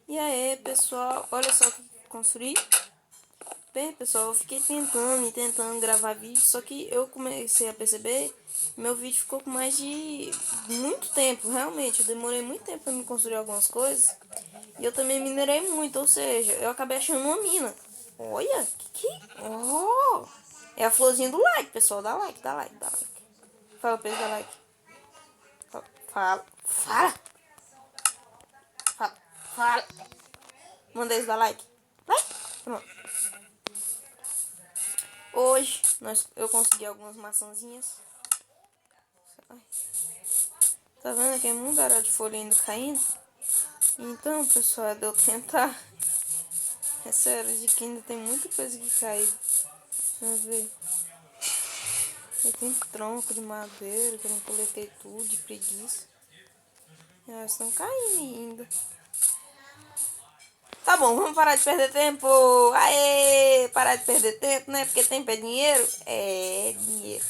E aí, pessoal, olha só o que eu construí. Bem, pessoal, eu fiquei tentando gravar vídeo, só que eu comecei a perceber que meu vídeo ficou com mais de muito tempo, realmente. Eu demorei muito tempo para me construir algumas coisas. E eu também minerei muito, ou seja, eu acabei achando uma mina. Olha, Oh! É a florzinha do like, pessoal. Dá like, dá like, dá like. Fala pra eles dar like. Fala. Fala. Manda eles dar like. Like. Pronto. Hoje eu consegui algumas maçãzinhas. Ai. Tá vendo que é muito área de folha ainda caindo? Então, pessoal, é de eu tentar. É sério, de que ainda tem muita coisa que caiu. Vamos ver. E tem tronco de madeira que eu não coletei tudo, de preguiça. E elas estão caindo ainda. Tá bom, vamos parar de perder tempo. Aê! Parar de perder tempo, né? Porque tempo é dinheiro. É dinheiro.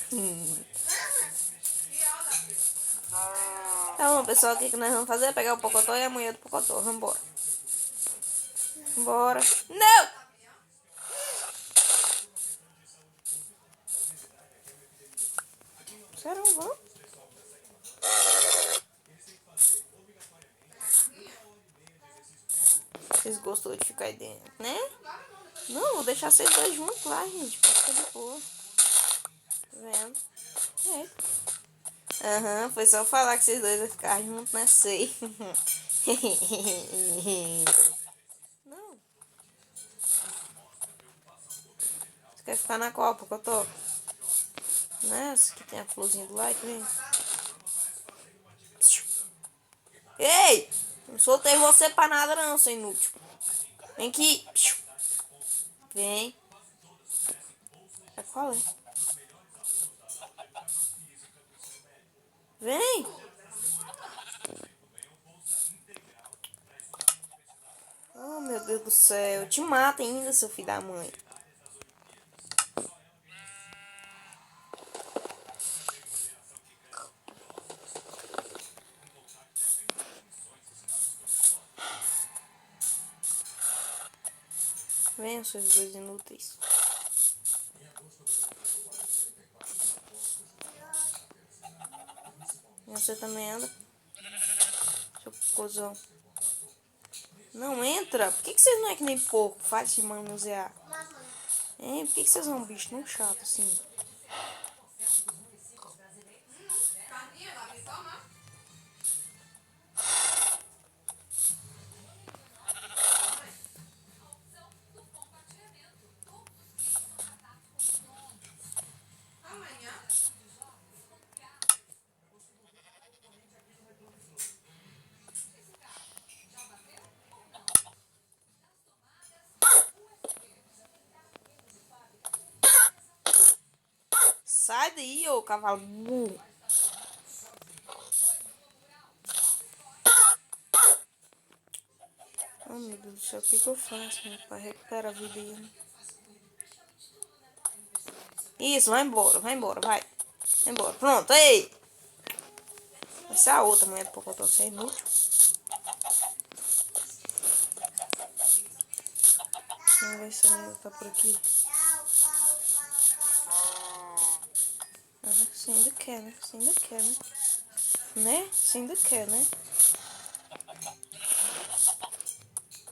Tá bom, pessoal, o que nós vamos fazer? Pegar o pocotó e a mulher do pocotó. Vamos embora. Bora. Não! Sério, vamos? Vocês gostou de ficar aí dentro, né? Não, vou deixar vocês dois juntos lá, gente. Pode ficar de boa. Tá vendo? É. Aham, foi só falar que vocês dois vão ficar juntos, né? Sei. Não. Você quer ficar na copa que eu tô? Nessa que tem a florzinha do like, vem. Ei! Não soltei você pra nada não, seu inútil. Vem aqui. Vem. Qual é? Vem. Oh, meu Deus do céu. Eu te mato ainda, seu filho da mãe. Venham, seus dois inúteis. E você também anda? Seu cozão. Não entra? Por que vocês não é que nem porco? Faz de manusear. Hein? Por que vocês são um bicho tão chato assim? Sai daí, ô cavalo burro. Oh, meu Deus do céu. O que eu faço, né? Pra recuperar a vida aí, né? Isso, vai embora, vai embora, vai. Vai embora. Pronto, ei! Vai ser a outra mulher do pocotó, você é inútil. Vamos ver se ela tá por aqui. Ah, você ainda quer, né? Você ainda quer, né? Né? Você ainda quer, né?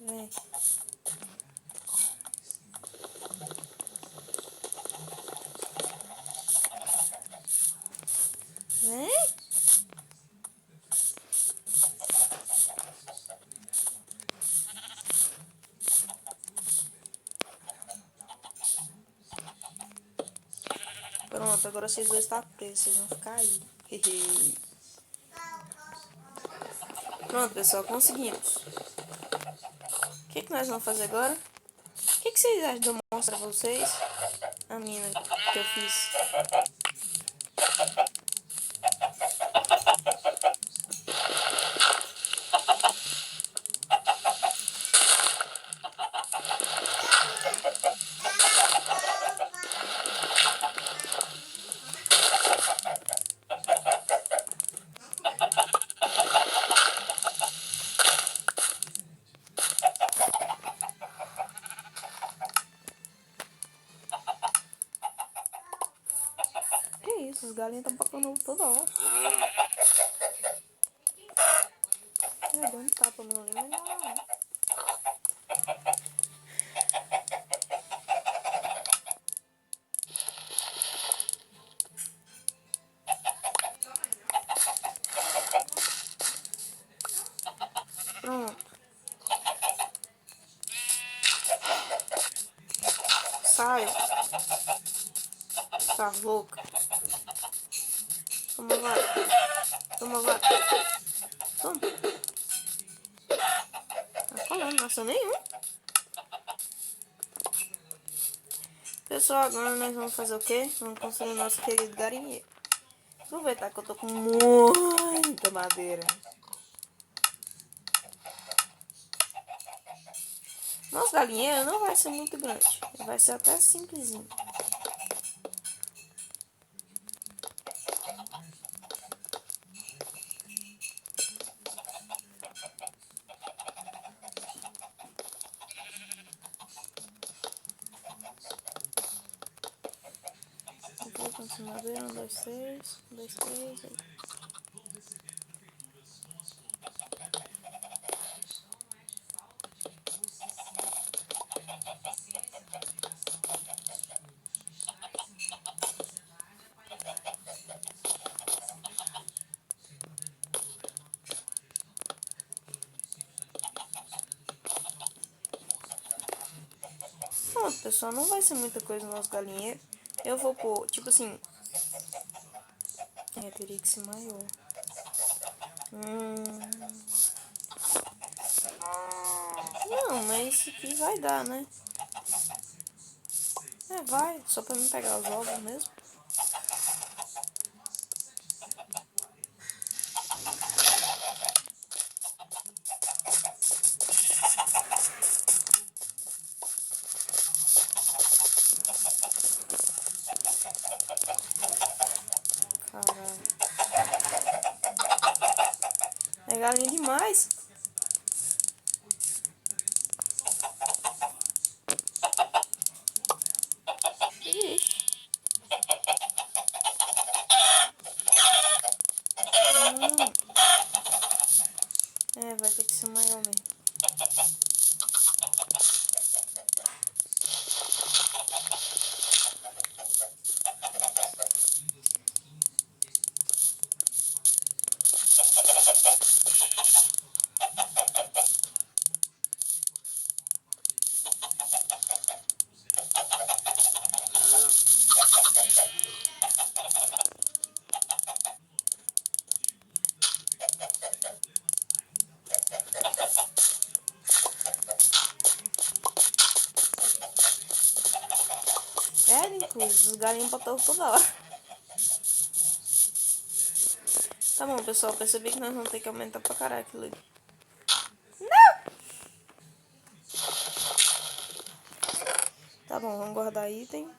Vem. Vem. Pronto, agora vocês dois estão presos, vocês vão ficar aí. Pronto, pessoal, conseguimos. O que nós vamos fazer agora? O que vocês acham de eu mostrar pra vocês a mina que eu fiz? galinhas estão pacando ovo toda hora. Eu dei um tapa no ali, mas não. Pronto. Sai. Tá louca. Toma, vai. Toma, vai. Toma. Tá falando, nasceu nenhum. Pessoal, agora nós vamos fazer o quê? Vamos construir o nosso querido galinheiro. Aproveitar que eu tô com muita madeira. Nosso galinheiro não vai ser muito grande. Vai ser até simplesinho. Vou continuar madeira. 1, 2, 3. 1, 2, 3. Aí. Pronto, pessoal, não vai ser muita coisa no nosso galinheiro. Eu vou pôr, tipo assim... teria que ser maior. Não, mas esse aqui vai dar, né? Vai. Só pra mim pegar os ovos mesmo. Caralho. É galinha demais. Ixi. Vai ter que ser maior mesmo. Inclusive, os galinhos botam toda hora. Tá bom, pessoal. Percebi que nós vamos ter que aumentar pra caralho aquilo ali. Não! Tá bom, vamos guardar item.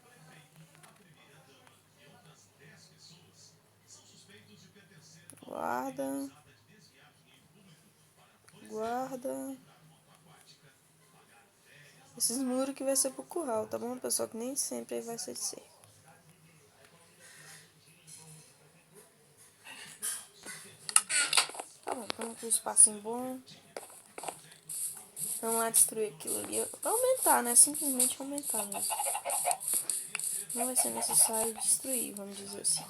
Guarda. Guarda. Esses muros que vai ser pro curral, tá bom, pessoal? Que nem sempre vai ser de ser. Tá bom, estamos com um espacinho bom. Vamos lá destruir aquilo ali. Pra aumentar, né? Simplesmente aumentar mesmo. Não vai ser necessário destruir, vamos dizer assim.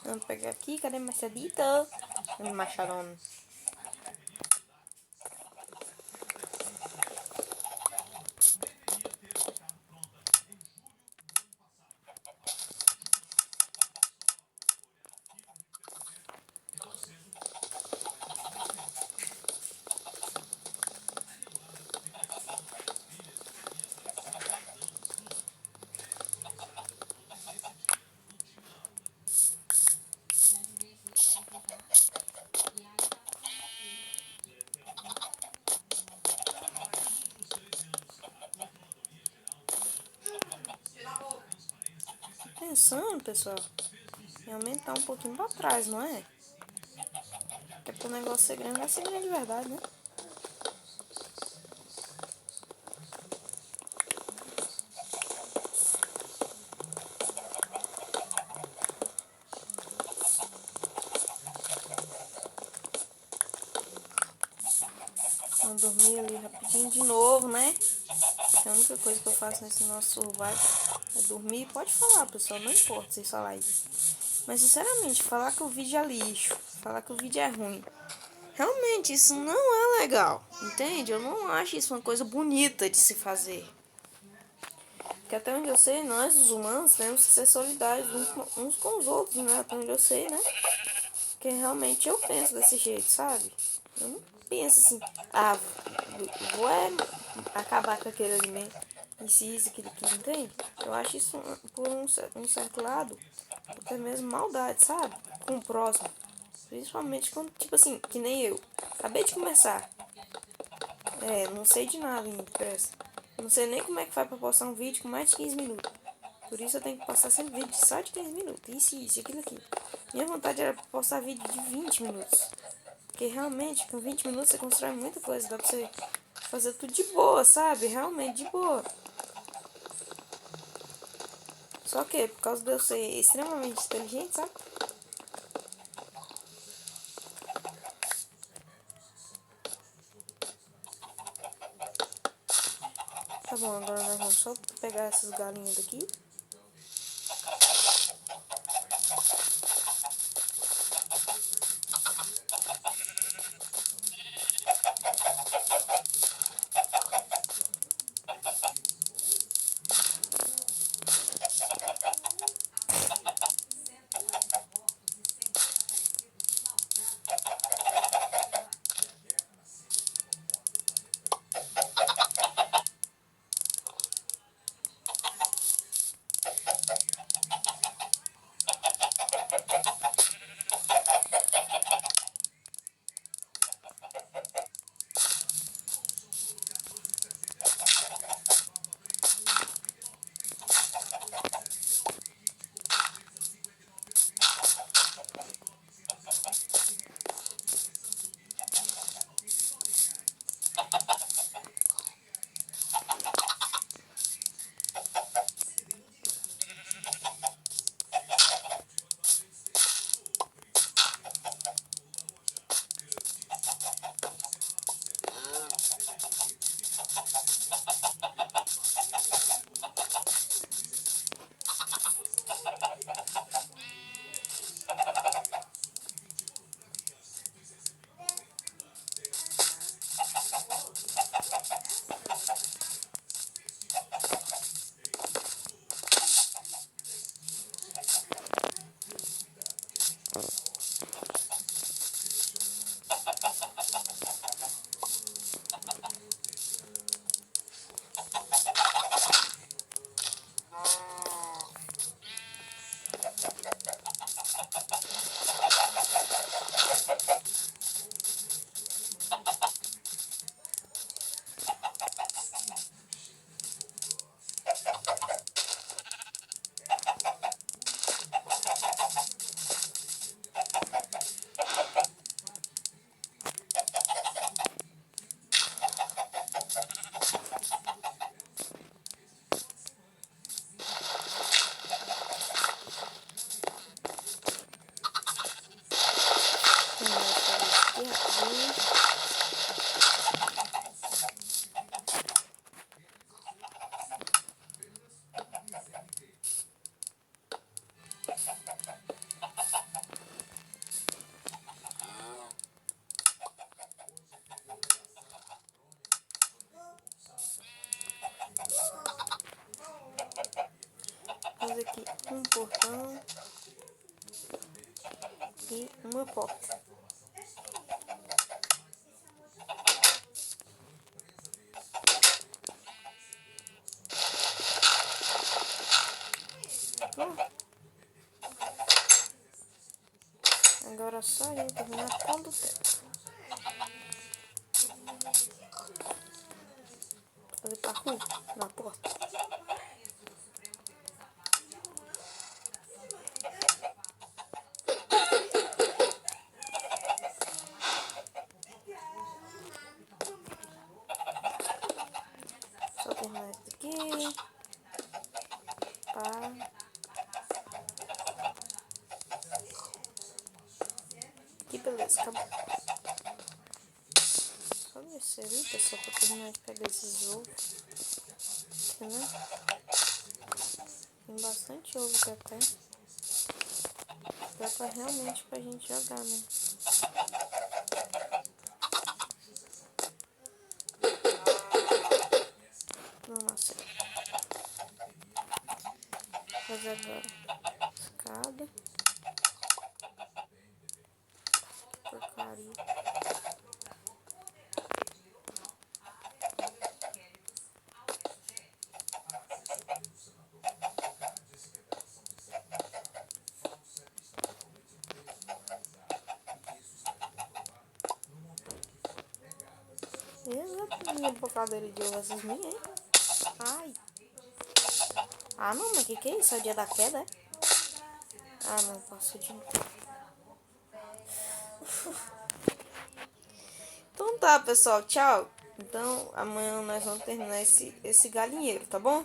Vamos pegar aqui, cadê o machadito? O machadão. Pensando, pessoal, em aumentar um pouquinho pra trás, não é? O negócio ser grande vai ser grande de verdade, né? Vamos dormir ali rapidinho de novo, né? Que a única coisa que eu faço nesse nosso survival é dormir. Pode falar, pessoal, não importa vocês falarem isso. Mas, sinceramente, falar que o vídeo é lixo, falar que o vídeo é ruim, realmente isso não é legal, entende? Eu não acho isso uma coisa bonita de se fazer. Porque até onde eu sei, nós, os humanos, temos que ser solidários uns com os outros, né? Até onde eu sei, né? Porque realmente eu penso desse jeito, sabe? Eu não penso assim, vou acabar com aquele alimento, isso, aquilo, entende? Eu acho isso, por um certo lado, até mesmo maldade, sabe? Com o próximo. Principalmente quando, tipo assim, que nem eu. Acabei de começar. Não sei de nada em pressa. Não sei nem como é que faz pra postar um vídeo com mais de 15 minutos. Por isso eu tenho que postar sempre vídeo só de 15 minutos. Isso, aquilo aqui. Minha vontade era postar vídeo de 20 minutos. Porque realmente, com 20 minutos você constrói muita coisa. Dá pra você fazer tudo de boa, sabe? Realmente de boa. Só que, por causa de eu ser extremamente inteligente, sabe? Tá bom, agora nós vamos só pegar essas galinhas daqui. Fazer aqui um portão e uma porta. Agora é só eu terminar todo o teto. Fazer parkour na porta. Você viu, pessoal, pra terminar de pegar esses ovos. Entendeu? Tem bastante ovo aqui até. Dá pra realmente pra gente jogar, né? Não nasceu. Vou fazer agora escada. Porcaria. Minha bocadeira de ovo, essas minhas, hein? Ai. Ah, não, mas que é isso? É o dia da queda, é? Ah, não, passou de novo. Então tá, pessoal, tchau. Então, amanhã nós vamos terminar esse galinheiro, tá bom?